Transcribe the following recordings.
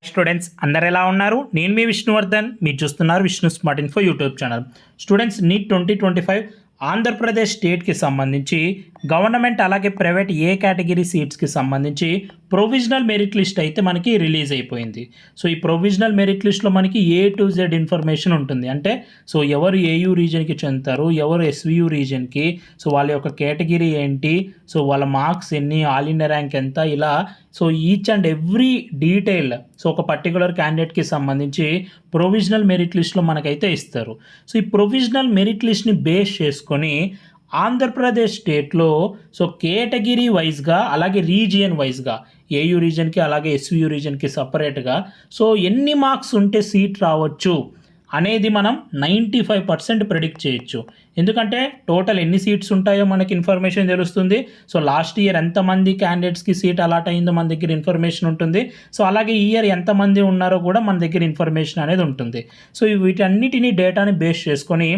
Students అందరు ఎలా ఉన్నారు? నేను మీ విష్ణువర్ధన్, మీరు చూస్తున్నారు Vishnu smart info YouTube channel. Students, neat 2025 Andhra Pradesh స్టేట్కి సంబంధించి గవర్నమెంట్ అలాగే ప్రైవేట్ ఏ కేటగిరీ సీట్స్కి సంబంధించి ప్రొవిజనల్ మెరిట్ లిస్ట్ అయితే మనకి రిలీజ్ అయిపోయింది. సో ఈ ప్రొవిజనల్ మెరిట్ లిస్ట్లో మనకి A to Z ఇన్ఫర్మేషన్ ఉంటుంది. అంటే సో ఎవరు ఏయూ రీజన్కి చెందుతారు, ఎవరు SVU రీజన్కి, సో వాళ్ళ యొక్క కేటగిరీ ఏంటి, సో వాళ్ళ మార్క్స్ ఎన్ని, ఆల్ ఇండియా ర్యాంక్ ఎంత, ఇలా so each and every detail so ఒక పర్టికులర్ క్యాండిడేట్కి సంబంధించి ప్రొవిజనల్ మెరిట్ లిస్ట్లో మనకైతే ఇస్తారు. సో ఈ ప్రొవిజనల్ మెరిట్ లిస్ట్ని బేస్ చేసుకొని ఆంధ్రప్రదేశ్ స్టేట్లో సో కేటగిరీ వైజ్గా అలాగే రీజియన్ వైజ్గా ఏయూ రీజన్కి అలాగే SVU రీజన్కి సపరేట్గా సో ఎన్ని మార్క్స్ ఉంటే సీట్ రావచ్చు అనేది మనం 95% ప్రెడిక్ట్ చేయొచ్చు. ఎందుకంటే టోటల్ ఎన్ని సీట్స్ ఉంటాయో మనకి ఇన్ఫర్మేషన్ తెలుస్తుంది. సో లాస్ట్ ఇయర్ ఎంతమంది క్యాండిడేట్స్కి సీట్ అలాట్ అయిందో మన దగ్గర ఇన్ఫర్మేషన్ ఉంటుంది. సో అలాగే ఈ ఇయర్ ఎంతమంది ఉన్నారో కూడా మన దగ్గర ఇన్ఫర్మేషన్ అనేది ఉంటుంది. సో వీటన్నిటిని డేటాని బేస్ చేసుకొని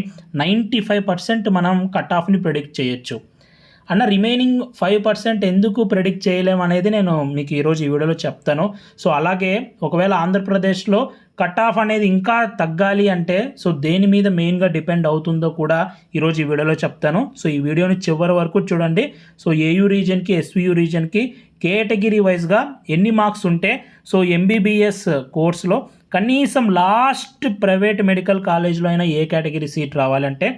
95% మనం కట్ ఆఫ్ని ప్రెడిక్ట్ చేయొచ్చు. అన్న రిమైనింగ్ 5% ఎందుకు ప్రెడిక్ట్ చేయలేమనేది నేను మీకు ఈరోజు ఈ వీడియోలో చెప్తాను. సో అలాగే ఒకవేళ ఆంధ్రప్రదేశ్లో కట్ ఆఫ్ అనేది ఇంకా తగ్గాలి అంటే సో దేని మీద మెయిన్గా డిపెండ్ అవుతుందో కూడా ఈరోజు ఈ వీడియోలో చెప్తాను. సో ఈ వీడియోని చివరి వరకు చూడండి. సో ఏయూ రీజన్కి SVU రీజన్కి కేటగిరీ వైజ్గా ఎన్ని మార్క్స్ ఉంటే సో MBBS కోర్సులో కనీసం లాస్ట్ ప్రైవేట్ మెడికల్ కాలేజ్లో అయినా ఏ కేటగిరీ సీట్ రావాలంటే,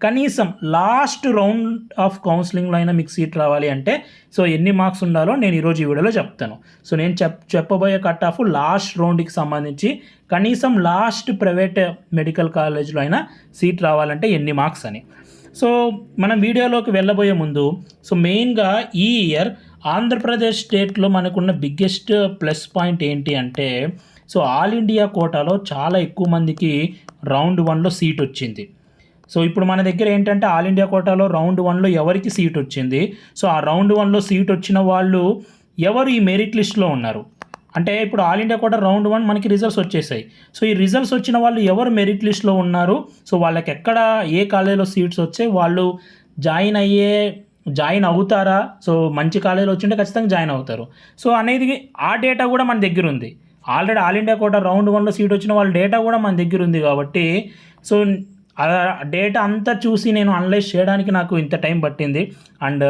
కనీసం లాస్ట్ రౌండ్ ఆఫ్ కౌన్సిలింగ్లో అయినా మీకు సీట్ రావాలి అంటే సో ఎన్ని మార్క్స్ ఉండాలో నేను ఈరోజు ఈ వీడియోలో చెప్తాను. సో నేను చెప్పబోయే కట్ ఆఫ్ లాస్ట్ రౌండ్కి సంబంధించి కనీసం లాస్ట్ ప్రైవేట్ మెడికల్ కాలేజ్లో అయినా సీట్ రావాలంటే ఎన్ని మార్క్స్ అని. సో మనం వీడియోలోకి వెళ్ళబోయే ముందు సో మెయిన్గా ఈ ఇయర్ ఆంధ్రప్రదేశ్ స్టేట్లో మనకున్న బిగ్గెస్ట్ ప్లస్ పాయింట్ ఏంటి అంటే సో ఆల్ ఇండియా కోటాలో చాలా ఎక్కువ మందికి రౌండ్ 1లో సీట్ వచ్చింది. సో ఇప్పుడు మన దగ్గర ఏంటంటే ఆల్ ఇండియా కోటాలో రౌండ్ 1లో ఎవరికి సీట్ వచ్చింది, సో ఆ రౌండ్ 1లో సీట్ వచ్చిన వాళ్ళు ఎవరు ఈ మెరిట్ లిస్ట్లో ఉన్నారు అంటే ఇప్పుడు ఆల్ ఇండియా కోటా రౌండ్ 1 మనకి రిజల్ట్స్ వచ్చేసాయి. సో ఈ రిజల్ట్స్ వచ్చిన వాళ్ళు ఎవరు మెరిట్ లిస్ట్లో ఉన్నారు, సో వాళ్ళకి ఎక్కడ ఏ కాలేజీలో సీట్స్ వచ్చాయి, వాళ్ళు జాయిన్ అవుతారా, సో మంచి కాలేజీలో వచ్చింటే ఖచ్చితంగా జాయిన్ అవుతారు. సో అనేది ఆ డేటా కూడా మన దగ్గర ఉంది. Already all India quota round 1లో సీట్ వచ్చిన వాళ్ళ డేటా కూడా మన దగ్గర ఉంది. కాబట్టి సో ఆ డేటా అంతా చూసి నేను అనలైజ్ చేయడానికి నాకు ఇంత టైం పట్టింది. అండ్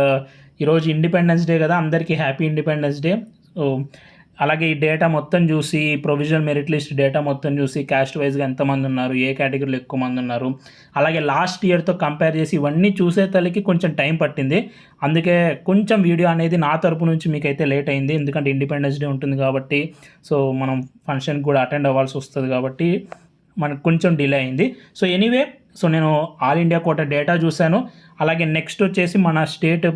ఈరోజు ఇండిపెండెన్స్ డే కదా, అందరికీ హ్యాపీ ఇండిపెండెన్స్ డే. సో అలాగే ఈ డేటా మొత్తం చూసి, ప్రొవిజనల్ మెరిట్ లిస్ట్ డేటా మొత్తం చూసి, క్యాస్ట్ వైజ్గా ఎంతమంది ఉన్నారు, ఏ కేటగిరీలో ఎక్కువ మంది ఉన్నారు, అలాగే లాస్ట్ ఇయర్తో కంపేర్ చేసి ఇవన్నీ చూసే తల్లికి కొంచెం టైం పట్టింది. అందుకే కొంచెం వీడియో అనేది నా తరపు నుంచి మీకైతే లేట్ అయింది. ఎందుకంటే ఇండిపెండెన్స్ డే ఉంటుంది కాబట్టి సో మనం ఫంక్షన్ కూడా అటెండ్ అవ్వాల్సి వస్తుంది కాబట్టి మనకు కొంచెం డిలే అయింది. సో ఎనీవే, సో నేను ఆల్ ఇండియా కోటా డేటా చూశాను. అలాగే నెక్స్ట్ వచ్చేసి మన స్టేట్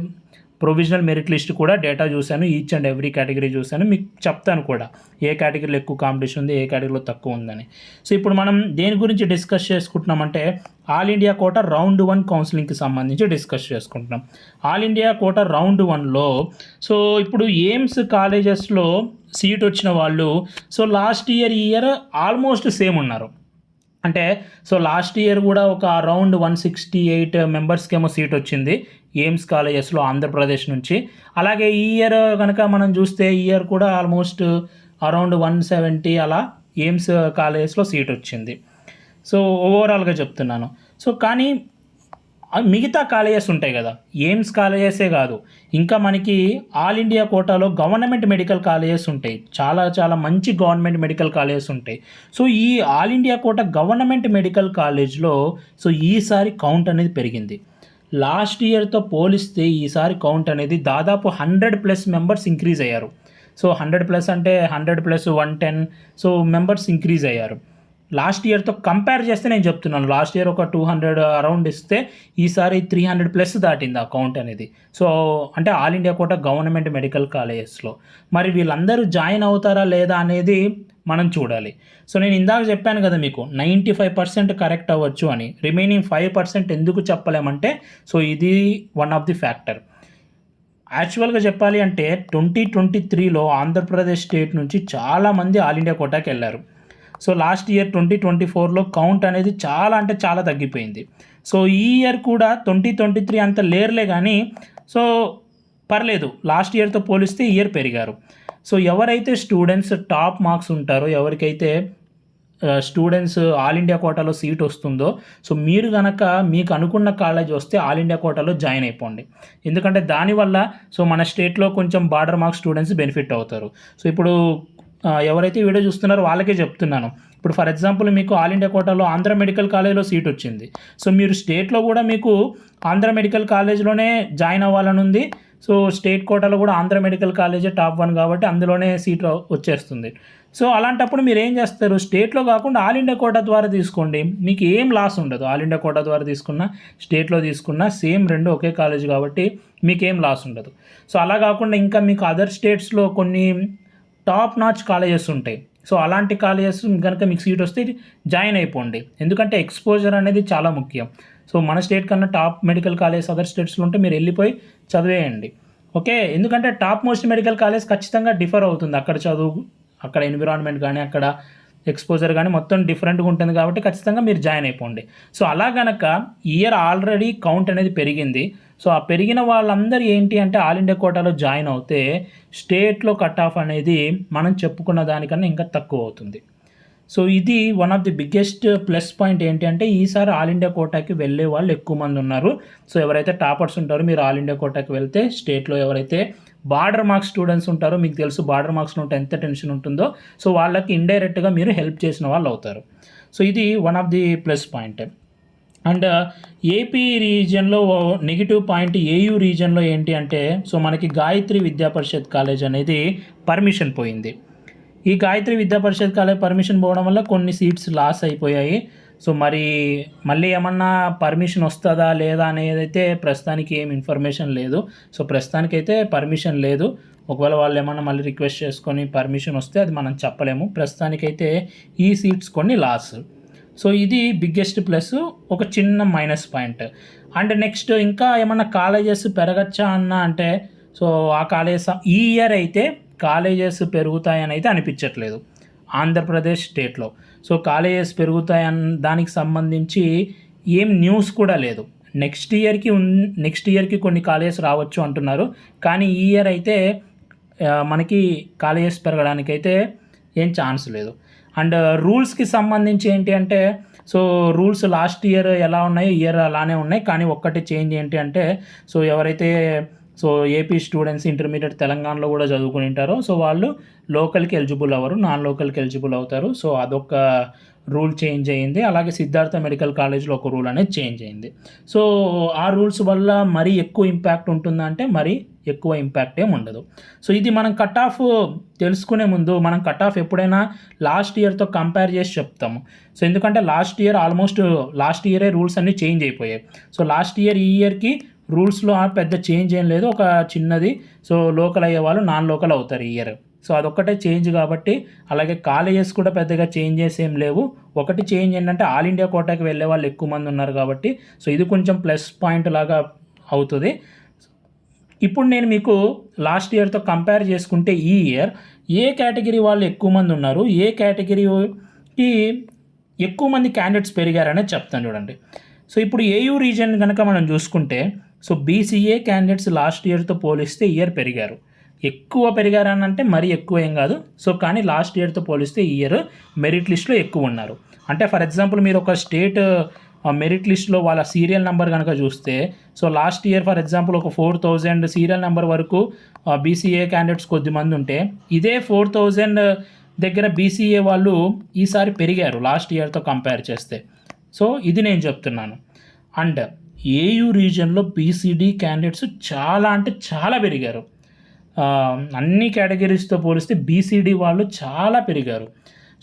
ప్రొవిజనల్ మెరిట్ లిస్ట్ కూడా డేటా చూశాను. ఈచ్ అండ్ ఎవ్రీ కేటగిరీ చూశాను. మీకు చెప్తాను కూడా ఏ కేటగిరీలో ఎక్కువ కాంపిటీషన్ ఉంది, ఏ కేటగిరీలో తక్కువ ఉందని. సో ఇప్పుడు మనం దేని గురించి డిస్కస్ చేసుకుంటున్నామంటే ఆల్ ఇండియా కోటా రౌండ్ 1 కౌన్సిలింగ్కి సంబంధించి డిస్కస్ చేసుకుంటున్నాం. ఆల్ ఇండియా కోటా రౌండ్ 1లో సో ఇప్పుడు ఎయిమ్స్ కాలేజెస్లో సీట్ వచ్చిన వాళ్ళు సో లాస్ట్ ఇయర్ ఈ ఇయర్ ఆల్మోస్ట్ సేమ్ ఉన్నారు. అంటే సో లాస్ట్ ఇయర్ కూడా ఒక అరౌండ్ 168 మెంబర్స్కి ఏమో సీట్ వచ్చింది ఎయిమ్స్ కాలేజెస్లో ఆంధ్రప్రదేశ్ నుంచి. అలాగే ఈ ఇయర్ కనుక మనం చూస్తే ఈ ఇయర్ కూడా ఆల్మోస్ట్ అరౌండ్ 170 అలా ఎయిమ్స్ కాలేజెస్లో సీట్ వచ్చింది. సో ఓవరాల్గా చెప్తున్నాను. సో కానీ మిగతా కాలేజెస్ ఉంటాయి కదా, ఎయిమ్స్ కాలేజెసే కాదు, ఇంకా మనకి ఆల్ ఇండియా కోటాలో గవర్నమెంట్ మెడికల్ కాలేజెస్ ఉంటాయి. చాలా చాలా మంచి గవర్నమెంట్ మెడికల్ కాలేజెస్ ఉంటాయి. సో ఈ all India quota government medical కాలేజ్లో సో ఈసారి కౌంట్ అనేది పెరిగింది. లాస్ట్ ఇయర్తో పోలిస్తే ఈసారి కౌంట్ అనేది దాదాపు 100+ మెంబర్స్ ఇంక్రీజ్ అయ్యారు. సో 100+ అంటే 100 + 110 సో మెంబర్స్ ఇంక్రీజ్ అయ్యారు. లాస్ట్ ఇయర్తో కంపేర్ చేస్తే నేను చెప్తున్నాను, లాస్ట్ ఇయర్ ఒక 200 అరౌండ్ ఇస్తే ఈసారి 300+ దాటింది ఆ కౌంట్ అనేది. సో అంటే all India quota government medical కాలేజెస్లో మరి వీళ్ళందరూ జాయిన్ అవుతారా లేదా అనేది మనం చూడాలి. సో నేను ఇందాక చెప్పాను కదా మీకు 95% కరెక్ట్ అవ్వచ్చు అని. రిమైనింగ్ 5% ఎందుకు చెప్పలేమంటే సో ఇది వన్ ఆఫ్ ది ఫ్యాక్టర్. యాక్చువల్గా చెప్పాలి అంటే 2023లో ఆంధ్రప్రదేశ్ స్టేట్ నుంచి చాలామంది ఆల్ ఇండియా కోటాకి వెళ్ళారు. సో లాస్ట్ ఇయర్ 2024లో కౌంట్ అనేది చాలా అంటే చాలా తగ్గిపోయింది. సో ఈ ఇయర్ కూడా 2023 అంత లేరులే కానీ సో పర్లేదు, లాస్ట్ ఇయర్తో పోలిస్తే ఇయర్ పెరిగారు. సో ఎవరైతే స్టూడెంట్స్ టాప్ మార్క్స్ ఉంటారో, ఎవరికైతే స్టూడెంట్స్ ఆల్ ఇండియా కోటాలో సీట్ వస్తుందో, సో మీరు కనుక మీకు అనుకున్న కాలేజ్ వస్తే ఆల్ ఇండియా కోటాలో జాయిన్ అయిపోండి. ఎందుకంటే దానివల్ల సో మన స్టేట్లో కొంచెం బార్డర్ మార్క్స్ స్టూడెంట్స్ బెనిఫిట్ అవుతారు. సో ఇప్పుడు ఎవరైతే వీడియో చూస్తున్నారో వాళ్ళకే చెప్తున్నాను. ఇప్పుడు ఫర్ ఎగ్జాంపుల్ మీకు ఆల్ ఇండియా కోటాలో ఆంధ్ర మెడికల్ కాలేజ్లో సీట్ వచ్చింది. సో మీరు స్టేట్లో కూడా మీకు ఆంధ్ర మెడికల్ కాలేజ్లోనే జాయిన్ అవ్వాలని ఉంది. సో స్టేట్ కోటాలో కూడా ఆంధ్ర మెడికల్ కాలేజే టాప్ 1 కాబట్టి అందులోనే సీట్ వచ్చేస్తుంది. సో అలాంటప్పుడు మీరు ఏం చేస్తారు, స్టేట్లో కాకుండా ఆల్ ఇండియా కోటా ద్వారా తీసుకోండి. మీకు ఏం లాస్ ఉండదు. ఆల్ ఇండియా కోటా ద్వారా తీసుకున్న, స్టేట్లో తీసుకున్న సేమ్ రెండు ఒకే కాలేజ్ కాబట్టి మీకేం లాస్ ఉండదు. సో అలా కాకుండా ఇంకా మీకు అదర్ స్టేట్స్లో కొన్ని టాప్ నాచ్ కాలేజెస్ ఉంటాయి. సో అలాంటి కాలేజెస్ కనుక మీకు సీట్ వస్తే జాయిన్ అయిపోండి. ఎందుకంటే ఎక్స్పోజర్ అనేది చాలా ముఖ్యం. సో మన స్టేట్ కన్నా టాప్ మెడికల్ కాలేజ్ అదర్ స్టేట్స్లో ఉంటే మీరు వెళ్ళిపోయి చదివేయండి. ఓకే, ఎందుకంటే టాప్ మోస్ట్ మెడికల్ కాలేజ్ ఖచ్చితంగా డిఫర్ అవుతుంది. అక్కడ చదువు, అక్కడ ఎన్విరాన్మెంట్ కానీ, అక్కడ ఎక్స్పోజర్ కానీ మొత్తం డిఫరెంట్గా ఉంటుంది కాబట్టి ఖచ్చితంగా మీరు జాయిన్ అయిపోండి. సో అలా కనుక ఇయర్ ఆల్రెడీ కౌంట్ అనేది పెరిగింది. సో ఆ పెరిగిన వాళ్ళందరూ ఏంటి అంటే ఆల్ ఇండియా కోటాలో జాయిన్ అవుతే స్టేట్లో కట్ ఆఫ్ అనేది మనం చెప్పుకున్న దానికన్నా ఇంకా తక్కువ అవుతుంది. సో ఇది one of the biggest plus point ఏంటి అంటే ఈసారి ఆల్ ఇండియా కోటాకి వెళ్ళే వాళ్ళు ఎక్కువ మంది ఉన్నారు. సో ఎవరైతే టాపర్స్ ఉంటారో మీరు ఆల్ ఇండియా కోటాకి వెళ్తే, స్టేట్లో ఎవరైతే బార్డర్ మార్క్స్ స్టూడెంట్స్ ఉంటారో, మీకు తెలుసు బార్డర్ మార్క్స్లో ఉంటే ఎంత టెన్షన్ ఉంటుందో, సో వాళ్ళకి ఇండైరెక్ట్గా మీరు హెల్ప్ చేసిన వాళ్ళు అవుతారు. సో ఇది one of the plus point. And AP రీజియన్లో నెగిటివ్ పాయింట్ ఏయూ రీజియన్లో ఏంటి అంటే, సో మనకి గాయత్రి విద్యా పరిషత్ కాలేజ్ అనేది పర్మిషన్ పోయింది. ఈ గాయత్రి విద్యా పరిషత్ కాలేజ్ పర్మిషన్ పోవడం వల్ల కొన్ని సీట్స్ లాస్ అయిపోయాయి. సో మరి మళ్ళీ ఏమన్నా పర్మిషన్ వస్తుందా లేదా అనేది అయితే ప్రస్తుతానికి ఏం ఇన్ఫర్మేషన్ లేదు. సో ప్రస్తుతానికైతే పర్మిషన్ లేదు. ఒకవేళ వాళ్ళు ఏమన్నా మళ్ళీ రిక్వెస్ట్ చేసుకొని పర్మిషన్ వస్తే అది మనం చెప్పలేము. ప్రస్తుతానికైతే ఈ సీట్స్ కొన్ని లాస్. సో ఇది బిగ్గెస్ట్ ప్లస్, ఒక చిన్న మైనస్ పాయింట్. అండ్ నెక్స్ట్ ఇంకా ఏమన్నా కాలేజెస్ పెరగచ్చా అన్న అంటే, సో ఆ కాలేజెస్ ఈ ఇయర్ అయితే కాలేజెస్ పెరుగుతాయని అయితే అనిపించట్లేదు ఆంధ్రప్రదేశ్ స్టేట్లో. సో కాలేజెస్ పెరుగుతాయని దానికి సంబంధించి ఏం న్యూస్ కూడా లేదు. నెక్స్ట్ ఇయర్కి కొన్ని కాలేజెస్ రావచ్చు అంటున్నారు. కానీ ఈ ఇయర్ అయితే మనకి కాలేజెస్ పెరగడానికైతే ఏం ఛాన్స్ లేదు. అండ్ రూల్స్కి సంబంధించి ఏంటి అంటే, సో రూల్స్ లాస్ట్ ఇయర్ ఎలా ఉన్నాయో ఇయర్ అలానే ఉన్నాయి. కానీ ఒక్కటి చేంజ్ ఏంటి అంటే, సో ఎవరైతే సో ఏపీ స్టూడెంట్స్ ఇంటర్మీడియట్ తెలంగాణలో కూడా చదువుకుని ఉంటారో, సో వాళ్ళు లోకల్కి ఎలిజిబుల్ అవ్వరు, నాన్ లోకల్కి ఎలిజిబుల్ అవుతారు. సో అదొక రూల్ చేంజ్ అయ్యింది. అలాగే సిద్ధార్థ మెడికల్ కాలేజ్లో ఒక రూల్ అనేది చేంజ్ అయింది. సో ఆ రూల్స్ వల్ల మరీ ఎక్కువ ఇంపాక్ట్ ఉంటుందా అంటే మరీ ఎక్కువ ఇంపాక్ట్ ఏమి ఉండదు. సో ఇది మనం కట్ ఆఫ్ తెలుసుకునే ముందు మనం కట్ ఆఫ్ ఎప్పుడైనా లాస్ట్ ఇయర్తో కంపేర్ చేసి చెప్తాము. సో ఎందుకంటే లాస్ట్ ఇయరే రూల్స్ అన్నీ చేంజ్ అయిపోయాయి. సో లాస్ట్ ఇయర్ ఈ ఇయర్కి రూల్స్లో పెద్ద చేంజ్ ఏం లేదు, ఒక చిన్నది. సో లోకల్ అయ్యే వాళ్ళు నాన్ లోకల్ అవుతారు ఈ ఇయర్. సో అదొక్కటే చేంజ్ కాబట్టి, అలాగే కాలేజెస్ కూడా పెద్దగా చేంజెస్ ఏం లేవు. ఒకటి చేంజ్ ఏంటంటే ఆల్ ఇండియా కోటాకి వెళ్ళే వాళ్ళు ఎక్కువ మంది ఉన్నారు కాబట్టి, సో ఇది కొంచెం ప్లస్ పాయింట్ లాగా అవుతుంది. ఇప్పుడు నేను మీకు లాస్ట్ ఇయర్తో కంపేర్ చేసుకుంటే ఈ ఇయర్ ఏ కేటగిరీ వాళ్ళు ఎక్కువ మంది ఉన్నారు, ఏ కేటగిరీకి ఎక్కువ మంది క్యాండిడేట్స్ పెరిగారనేది చెప్తాను చూడండి. సో ఇప్పుడు ఏయూ రీజియన్ కనుక మనం చూసుకుంటే, సో బీసీఏ క్యాండిడేట్స్ లాస్ట్ ఇయర్తో పోలిస్తే ఇయర్ పెరిగారు. ఎక్కువ పెరిగారని అంటే మరీ ఎక్కువ ఏం కాదు. సో కానీ లాస్ట్ ఇయర్తో పోలిస్తే ఈ ఇయర్ మెరిట్ లిస్ట్లో ఎక్కువ ఉన్నారు. అంటే ఫర్ ఎగ్జాంపుల్ మీరు ఒక స్టేట్ మెరిట్ లిస్ట్లో వాళ్ళ సీరియల్ నెంబర్ కనుక చూస్తే, so last year for example ఒక 4000 సీరియల్ నెంబర్ వరకు బీసీఏ క్యాండిడేట్స్ కొద్దిమంది ఉంటే, ఇదే 4000 దగ్గర బీసీఏ వాళ్ళు ఈసారి పెరిగారు లాస్ట్ ఇయర్తో కంపేర్ చేస్తే. సో ఇది నేను చెప్తున్నాను. అండ్ ఏయూ రీజియన్లో బీసీడీ క్యాండిడేట్స్ చాలా అంటే చాలా పెరిగారు. అన్ని కేటగిరీస్తో పోలిస్తే బీసీడీ వాళ్ళు చాలా పెరిగారు.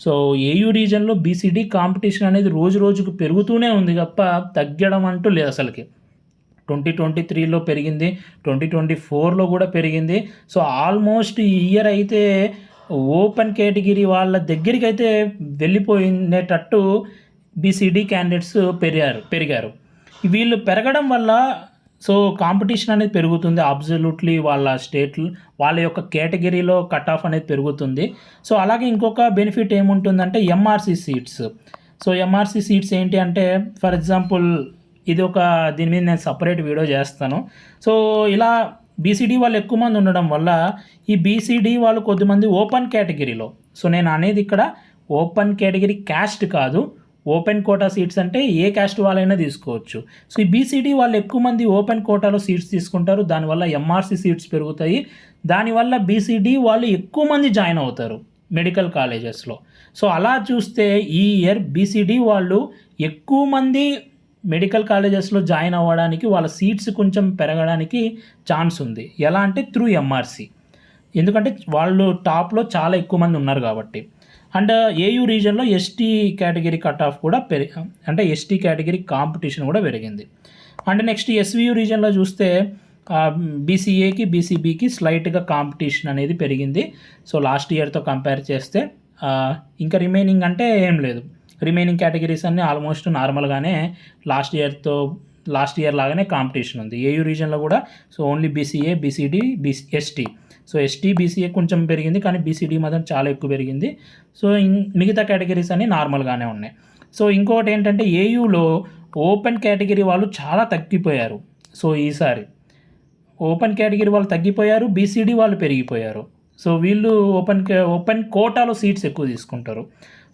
సో ఏయూ రీజియన్లో బీసీడీ కాంపిటీషన్ అనేది రోజు రోజుకు పెరుగుతూనే ఉంది తప్ప తగ్గడం అంటూ లేదు అసలుకి. 2023లో పెరిగింది, 2024లో కూడా పెరిగింది. సో ఆల్మోస్ట్ ఈ ఇయర్ అయితే ఓపెన్ కేటగిరీ వాళ్ళ దగ్గరికి అయితే వెళ్ళిపోయినట్టు బీసీడీ క్యాండిడేట్స్ పెరిగారు. వీళ్ళు పెరగడం వల్ల సో కాంపిటీషన్ అనేది పెరుగుతుంది. అబ్జల్యూట్లీ వాళ్ళ యొక్క కేటగిరీలో కట్ ఆఫ్ అనేది పెరుగుతుంది. సో అలాగే ఇంకొక బెనిఫిట్ ఏముంటుందంటే MRC seats. So MRC seats ఏంటి అంటే, ఫర్ ఎగ్జాంపుల్ దీని మీద నేను సపరేట్ వీడియో చేస్తాను. సో ఇలా బీసీడీ వాళ్ళు ఎక్కువ మంది ఉండడం వల్ల ఈ బీసీడీ వాళ్ళు కొద్దిమంది ఓపెన్ కేటగిరీలో, సో నేను అనేది ఇక్కడ ఓపెన్ కేటగిరీ క్యాస్ట్ కాదు, ఓపెన్ కోటా సీట్స్ అంటే ఏ క్యాస్ట్ వాళ్ళైనా తీసుకోవచ్చు. సో ఈ బీసీడీ వాళ్ళు ఎక్కువ మంది ఓపెన్ కోటాలో సీట్స్ తీసుకుంటారు, దానివల్ల ఎంఆర్సీ సీట్స్ పెరుగుతాయి, దానివల్ల బీసీడీ వాళ్ళు ఎక్కువ మంది జాయిన్ అవుతారు మెడికల్ కాలేజెస్లో. సో అలా చూస్తే ఈ ఇయర్ బీసీడీ వాళ్ళు ఎక్కువ మంది మెడికల్ కాలేజెస్లో జాయిన్ అవ్వడానికి, వాళ్ళ సీట్స్ కొంచెం పెరగడానికి ఛాన్స్ ఉంది. ఎలా అంటే త్రూ ఎంఆర్సీ, ఎందుకంటే వాళ్ళు టాప్లో చాలా ఎక్కువ మంది ఉన్నారు కాబట్టి. అండ్ ఏయూ రీజన్లో ఎస్టీ కేటగిరీ కట్ ఆఫ్ కూడా అంటే ఎస్టీ కేటగిరీ కాంపిటీషన్ కూడా పెరిగింది. అండ్ నెక్స్ట్ ఎస్వియు రీజన్లో చూస్తే బీసీఏకి బీసీబీకి స్లైట్గా కాంపిటీషన్ అనేది పెరిగింది. సో లాస్ట్ ఇయర్తో కంపేర్ చేస్తే ఇంకా రిమైనింగ్ అంటే ఏం లేదు, రిమైనింగ్ కేటగిరీస్ అన్నీ ఆల్మోస్ట్ నార్మల్గానే లాస్ట్ ఇయర్ లాగానే కాంపిటీషన్ ఉంది. ఏయూ రీజన్లో కూడా so only BCA, BCD, ST. So ST, BCA కొంచెం పెరిగింది, కానీ బీసీడీ మాత్రం చాలా ఎక్కువ పెరిగింది. సో మిగతా కేటగిరీస్ అన్నీ నార్మల్గానే ఉన్నాయి. సో ఇంకొకటి ఏంటంటే ఏయూలో ఓపెన్ కేటగిరీ వాళ్ళు చాలా తగ్గిపోయారు. సో ఈసారి ఓపెన్ కేటగిరీ వాళ్ళు తగ్గిపోయారు, బీసీడీ వాళ్ళు పెరిగిపోయారు. సో వీళ్ళు ఓపెన్ కోటాలో సీట్స్ ఎక్కువ తీసుకుంటారు.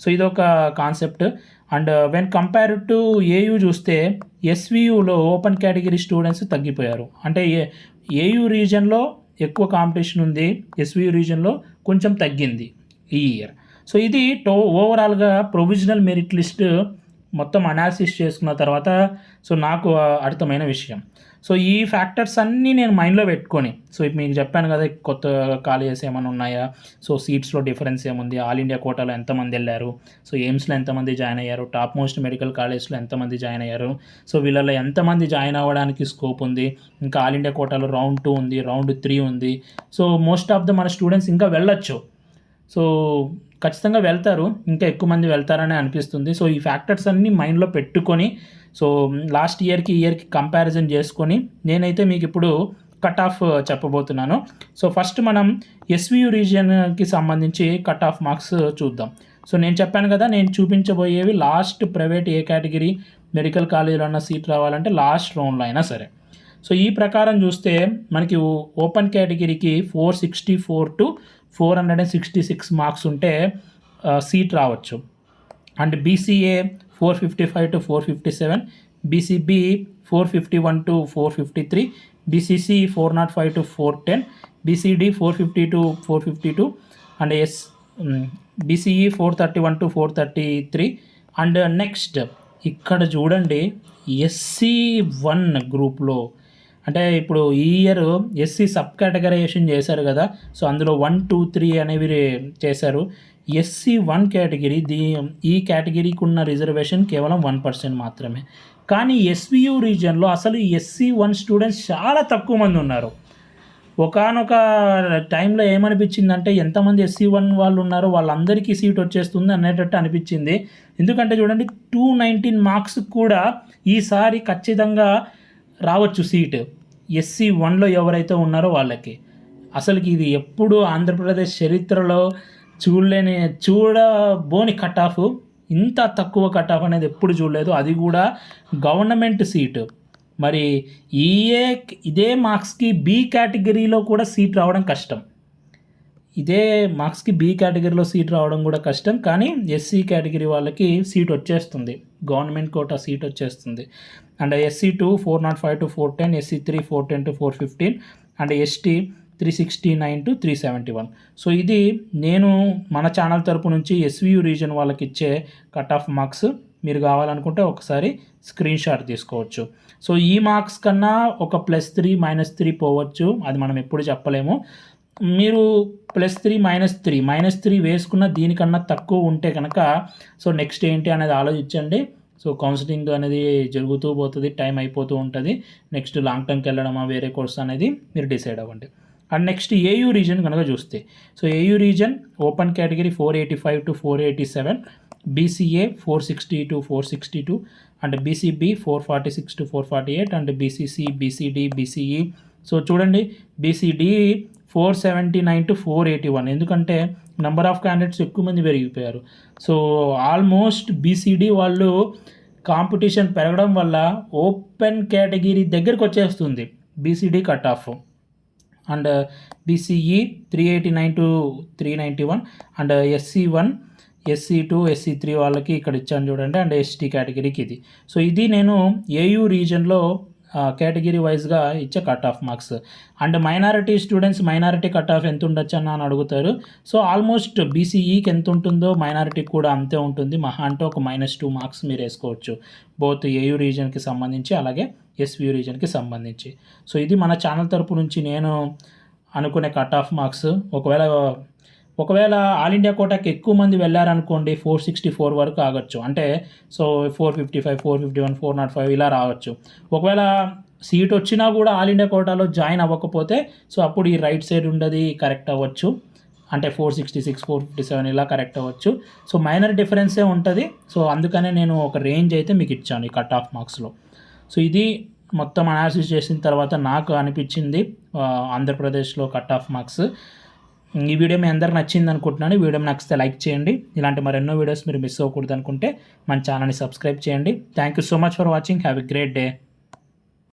సో ఇదొక concept. And when compare to AU చూస్తే ఎస్వియులో ఓపెన్ కేటగిరీ స్టూడెంట్స్ తగ్గిపోయారు. అంటే ఏయూ రీజన్లో ఎక్కువ కాంపిటీషన్ ఉంది, ఎస్వియు రీజన్లో కొంచెం తగ్గింది ఈ ఇయర్. సో ఇది ఓవరాల్గా ప్రొవిజనల్ మెరిట్ లిస్ట్ మొత్తం అనాలిసిస్ చేసుకున్న తర్వాత సో నాకు అర్థమైన విషయం. సో ఈ ఫ్యాక్టర్స్ అన్నీ నేను మైండ్లో పెట్టుకొని, సో ఇప్పుడు మీకు చెప్పాను కదా కొత్త కాలేజెస్ ఏమైనా ఉన్నాయా, సో సీట్స్లో డిఫరెన్స్ ఏముంది, ఆల్ ఇండియా కోటాలో ఎంతమంది వెళ్ళారు, సో ఎయిమ్స్లో ఎంతమంది జాయిన్ అయ్యారు, టాప్ మోస్ట్ మెడికల్ కాలేజ్లో ఎంతమంది జాయిన్ అయ్యారు, సో వీళ్ళలో ఎంతమంది జాయిన్ అవ్వడానికి స్కోప్ ఉంది, ఇంకా ఆల్ ఇండియా కోటాలో రౌండ్ 2 ఉంది, రౌండ్ 3 ఉంది. సో మోస్ట్ ఆఫ్ మన స్టూడెంట్స్ ఇంకా వెళ్ళొచ్చు, సో ఖచ్చితంగా వెళ్తారు, ఇంకా ఎక్కువ మంది వెళ్తారని అనిపిస్తుంది. సో ఈ ఫ్యాక్టర్స్ అన్నీ మైండ్లో పెట్టుకొని, సో లాస్ట్ ఇయర్కి కంపారిజన్ చేసుకొని నేనైతే మీకు ఇప్పుడు కట్ ఆఫ్ చెప్పబోతున్నాను. సో ఫస్ట్ మనం ఎస్వియు రీజియన్కి సంబంధించి కట్ ఆఫ్ మార్క్స్ చూద్దాం. సో నేను చెప్పాను కదా, నేను చూపించబోయేవి లాస్ట్ ప్రైవేట్ ఏ కేటగిరీ మెడికల్ కాలేజీలో ఉన్న సీట్ రావాలంటే లాస్ట్ రౌండ్లో అయినా సరే. సో ఈ ప్రకారం చూస్తే మనకి ఓపెన్ కేటగిరీకి 464 to 466 మార్క్స్ ఉంటే సీట్ రావచ్చు. And BCA 455 to 457, BCB 451 to 453, BCC 405 to 410, BCD 450 to 452, and BCE 431 to 433. And next ఇక్కడ చూడండి SC1 గ్రూప్లో, అంటే ఇప్పుడు ఈ ఇయర్ ఎస్సీ సబ్ కేటగరైజేషన్ చేశారు కదా, సో అందులో 1, 2, 3 అనేవి చేశారు. SC1 కేటగిరీ ఈ కేటగిరీకి ఉన్న రిజర్వేషన్ కేవలం 1% మాత్రమే. కానీ ఎస్వియు రీజియన్లో అసలు SC1 స్టూడెంట్స్ చాలా తక్కువ మంది ఉన్నారు. ఒకానొక టైంలో ఏమనిపించిందంటే ఎంతమంది SC1 వాళ్ళు ఉన్నారో వాళ్ళందరికీ సీట్ వచ్చేస్తుంది అనేటట్టు అనిపించింది. ఎందుకంటే చూడండి 219 మార్క్స్ కూడా ఈసారి ఖచ్చితంగా రావచ్చు సీటు SC1లో ఎవరైతే ఉన్నారో వాళ్ళకి. అసలుకి ఇది ఎప్పుడు ఆంధ్రప్రదేశ్ చరిత్రలో చూడబోని కట్ ఆఫ్, ఇంత తక్కువ కట్ ఆఫ్ అనేది ఎప్పుడు చూడలేదు, అది కూడా గవర్నమెంట్ సీటు. మరి ఇదే మార్క్స్కి బి కేటగిరీలో కూడా సీట్ రావడం కష్టం, ఇదే మార్క్స్కి బి కేటగిరీలో సీట్ రావడం కూడా కష్టం. కానీ ఎస్సీ కేటగిరీ వాళ్ళకి సీట్ వచ్చేస్తుంది, గవర్నమెంట్ కోటా సీట్ వచ్చేస్తుంది. And SC2 405 to 410, SC3 410 to 415, and ST 369 to 371. So ఇది నేను మన ఛానల్ తరపు నుంచి ఎస్వియు రీజన్ వాళ్ళకి ఇచ్చే కట్ ఆఫ్ మార్క్స్. మీరు కావాలనుకుంటే ఒకసారి స్క్రీన్ షాట్ తీసుకోవచ్చు. సో ఈ మార్క్స్ కన్నా ఒక +3 -3 పోవచ్చు, అది మనం ఎప్పుడు చెప్పలేము. మీరు +3 -3 వేసుకున్న దీనికన్నా తక్కువ ఉంటే కనుక సో నెక్స్ట్ ఏంటి అనేది ఆలోచించండి. సో కౌన్సిలింగ్ అనేది జరుగుతూ పోతుంది, టైం అయిపోతూ ఉంటుంది. నెక్స్ట్ లాంగ్ టర్మ్కి వెళ్ళడమా వేరే కోర్స్ అనేది మీరు డిసైడ్ అవ్వండి. అండ్ నెక్స్ట్ ఏయూ రీజన్ కనుక చూస్తే, so AU region open category 485 to 487, BCA 460 to 462, and BCB 446 to 448, and BCC, BCD, BCE. So చూడండి బీసీడీ 479 to 481, ఎందుకంటే నెంబర్ ఆఫ్ క్యాండిడేట్స్ ఎక్కువ మంది పెరిగిపోయారు. సో ఆల్మోస్ట్ బీసీడీ వాళ్ళు కాంపిటీషన్ పెరగడం వల్ల ఓపెన్ కేటగిరీ దగ్గరికి వచ్చేస్తుంది BCD cut off. And BCE 389 to 391 and SC1 SC2 SC3 వాళ్ళకి ఇక్కడ ఇచ్చాను చూడండి, అండ్ ఎస్టీ కేటగిరీకి ఇది. సో ఇది నేను ఏయూ రీజన్లో కేటగిరీ వైజ్గా ఇచ్చే cut off marks. And minority students minority cut off ఎంత ఉండొచ్చు అని అడుగుతారు. సో ఆల్మోస్ట్ బీసీఈకి ఎంత ఉంటుందో మైనారిటీకి కూడా అంతే ఉంటుంది. మహా అంటే ఒక -2 మార్క్స్ మీరు వేసుకోవచ్చు, బోత్ ఏయూ రీజన్కి సంబంధించి అలాగే ఎస్వీయూ రీజన్కి సంబంధించి. సో ఇది మన ఛానల్ తరపు నుంచి నేను అనుకునే కట్ ఆఫ్ మార్క్స్. ఒకవేళ ఆల్ ఇండియా కోటాకి ఎక్కువ మంది వెళ్ళారనుకోండి 464 వరకు ఆగొచ్చు. అంటే సో 455, 451, 405 ఇలా రావచ్చు. ఒకవేళ సీట్ వచ్చినా కూడా ఆల్ ఇండియా కోటాలో జాయిన్ అవ్వకపోతే సో అప్పుడు ఈ రైట్ సైడ్ ఉండదు కరెక్ట్ అవ్వచ్చు. అంటే 466, 457 ఇలా కరెక్ట్ అవ్వచ్చు. సో మైనర్ డిఫరెన్సే ఉంటుంది. సో అందుకనే నేను ఒక రేంజ్ అయితే మీకు ఇచ్చాను ఈ కట్ ఆఫ్ మార్క్స్లో. సో ఇది మొత్తం అనాలిసిస్ చేసిన తర్వాత నాకు అనిపించింది ఆంధ్రప్రదేశ్లో కట్ ఆఫ్ మార్క్స్. ఈ వీడియో మీ అందరికి నచ్చింది అనుకుంటున్నాను. ఈ వీడియో నచ్చితే లైక్ చేయండి. ఇలాంటి మరెన్నో వీడియోస్ మీరు మిస్ అవ్వకూడదు అనుకుంటే మన ఛానల్ని సబ్స్క్రైబ్ చేయండి. Thank you so much for watching. Have a great day.